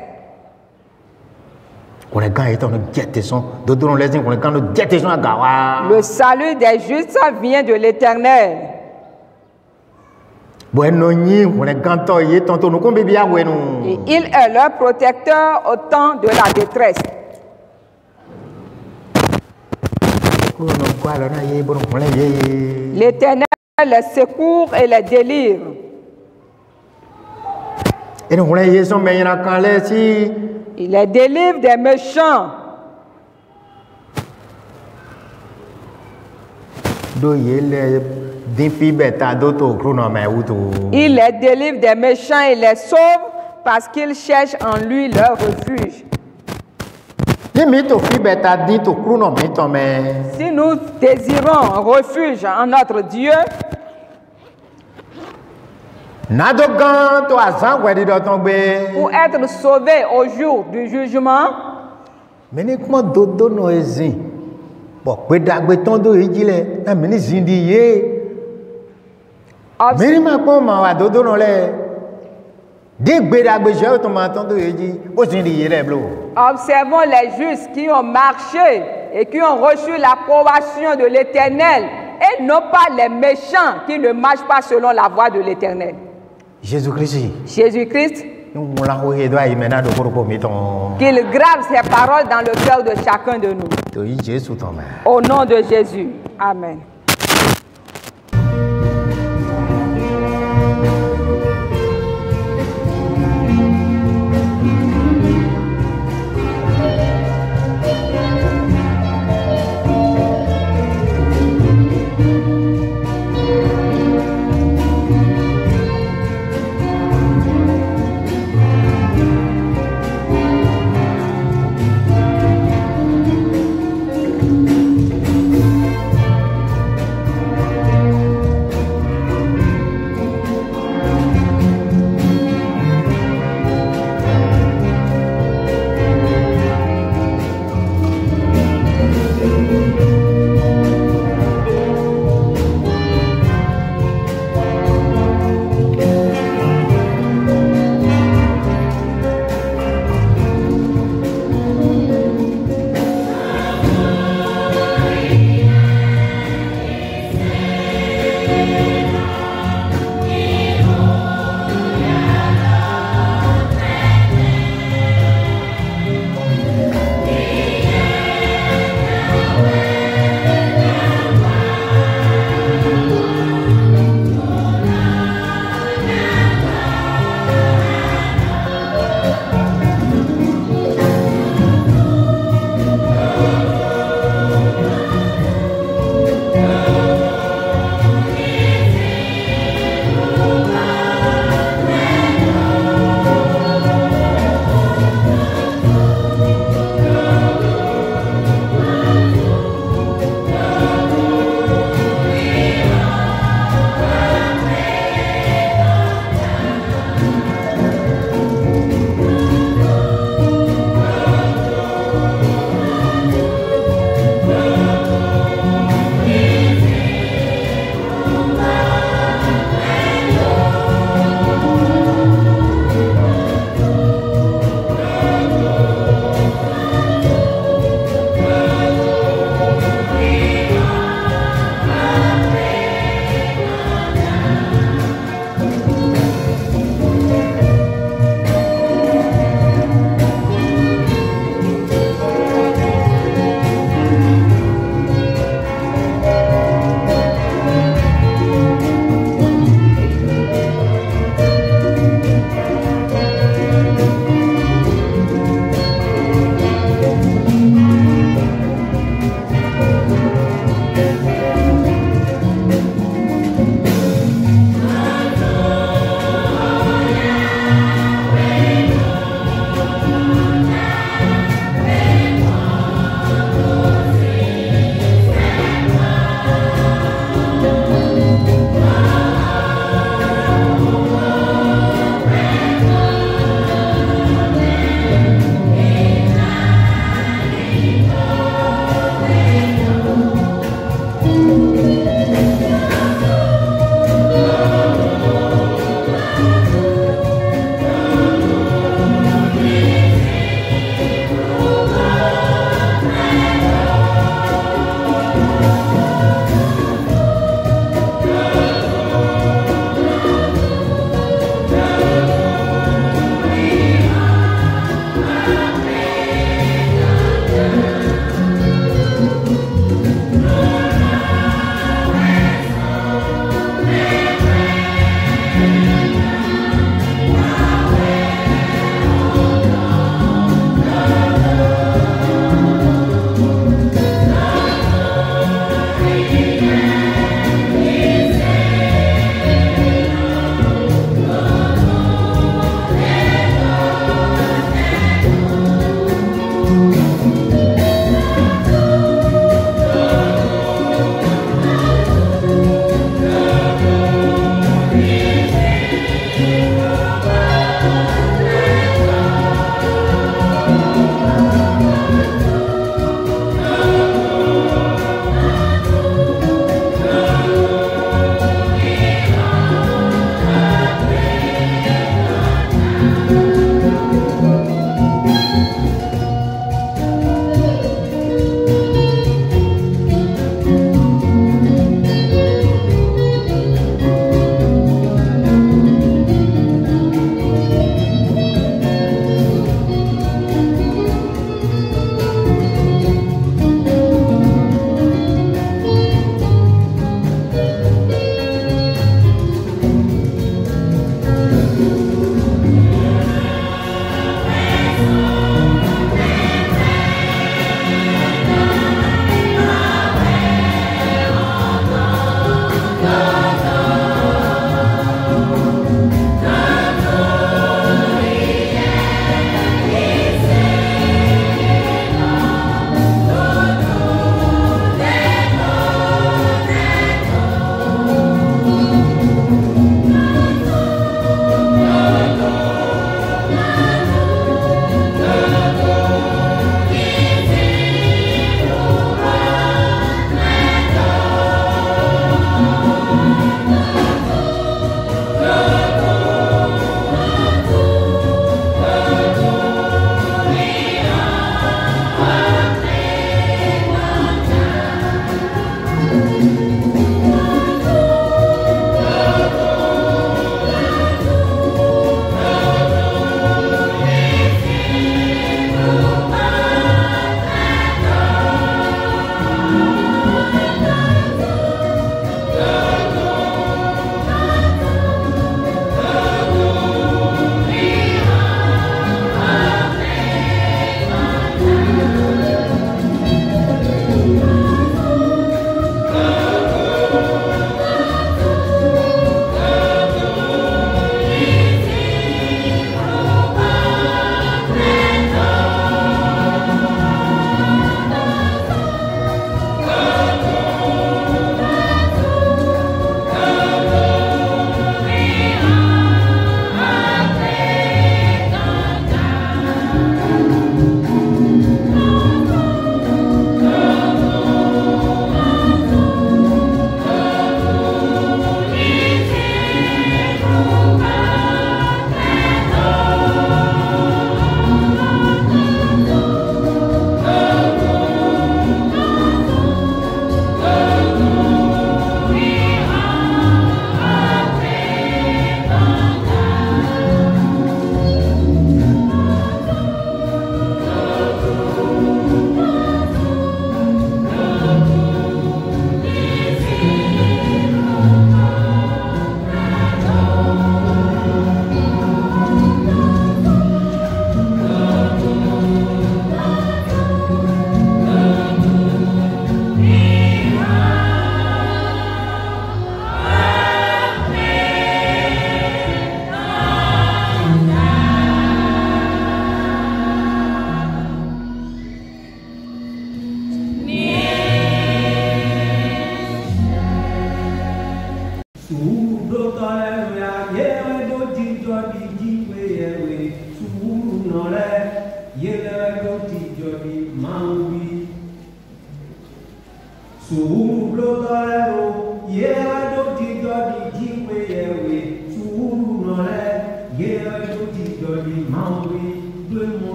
Le salut des justes vient de l'Éternel. Et il est leur protecteur au temps de la détresse. L'Éternel les secourt et les délivre. Il les délivre des méchants. Il les délivre des méchants et les sauve parce qu'ils cherchent en lui leur refuge. Si nous désirons un refuge en notre Dieu, pour être sauvés au jour du jugement, observons les justes qui ont marché et qui ont reçu l'approbation de l'Éternel et non pas les méchants qui ne marchent pas selon la voie de l'Éternel. Jésus-Christ. Jésus-Christ, qu'il grave ses paroles dans le cœur de chacun de nous. Au nom de Jésus. Amen.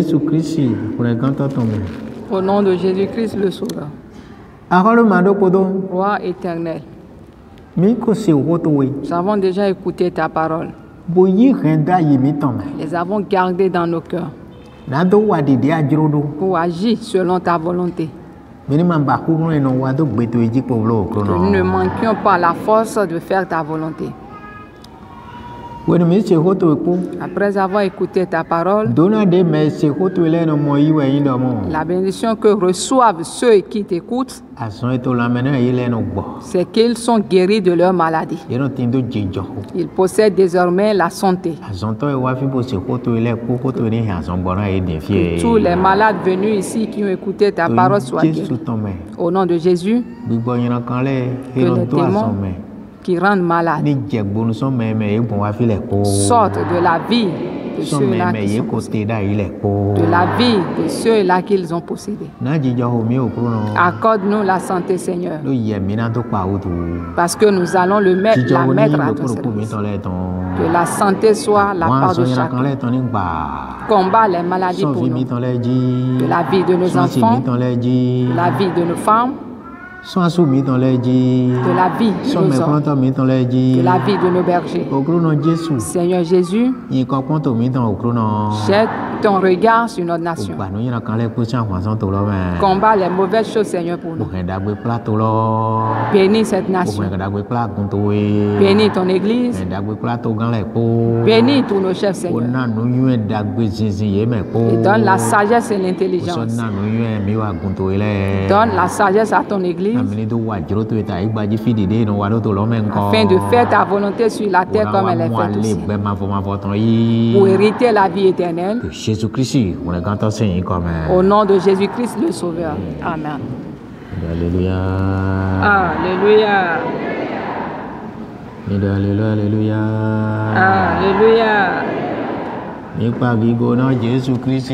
Jésus Christ pour les grands tombés. Au nom de Jésus-Christ le Sauveur. Akolo mando kodo. Roi éternel. Miko se wotowe. Nous avons déjà écouté ta parole. Boyi renda yimitome. Les avons gardés dans nos cœurs. Nado wadide ajrodo. Pour agir selon ta volonté. Que nous ne manquions pas la force de faire ta volonté. Après avoir écouté ta parole, la bénédiction que reçoivent ceux qui t'écoutent, c'est qu'ils sont guéris de leur maladie. Ils possèdent désormais la santé. Que tous les malades venus ici qui ont écouté ta parole soient guéris. Au nom de Jésus, que les démons qui rendent malades sortent de la vie de ceux-là qui sont possédés. De la vie de ceux-là qu'ils ont possédés. Accorde-nous la santé, Seigneur. Parce que nous allons la mettre à ton service. Que la santé soit la part de chacun. Combat les maladies pour nous. De la vie de nos enfants, de la vie de nos femmes, de la vie de nos hommes, de la vie de nos bergers. Seigneur Jésus, jette ton regard sur notre nation. Combat les mauvaises choses, Seigneur, pour nous. Bénis cette nation. Bénis ton église. Bénis tous nos chefs, Seigneur. Et donne la sagesse et l'intelligence. Donne la sagesse à ton église. Afin de faire ta volonté sur la terre comme elle est faite aussi. Pour hériter la vie éternelle. Au nom de Jésus-Christ le Sauveur. Amen. Alléluia. Alléluia. Alléluia. Alléluia. Alléluia. Jésus Christ.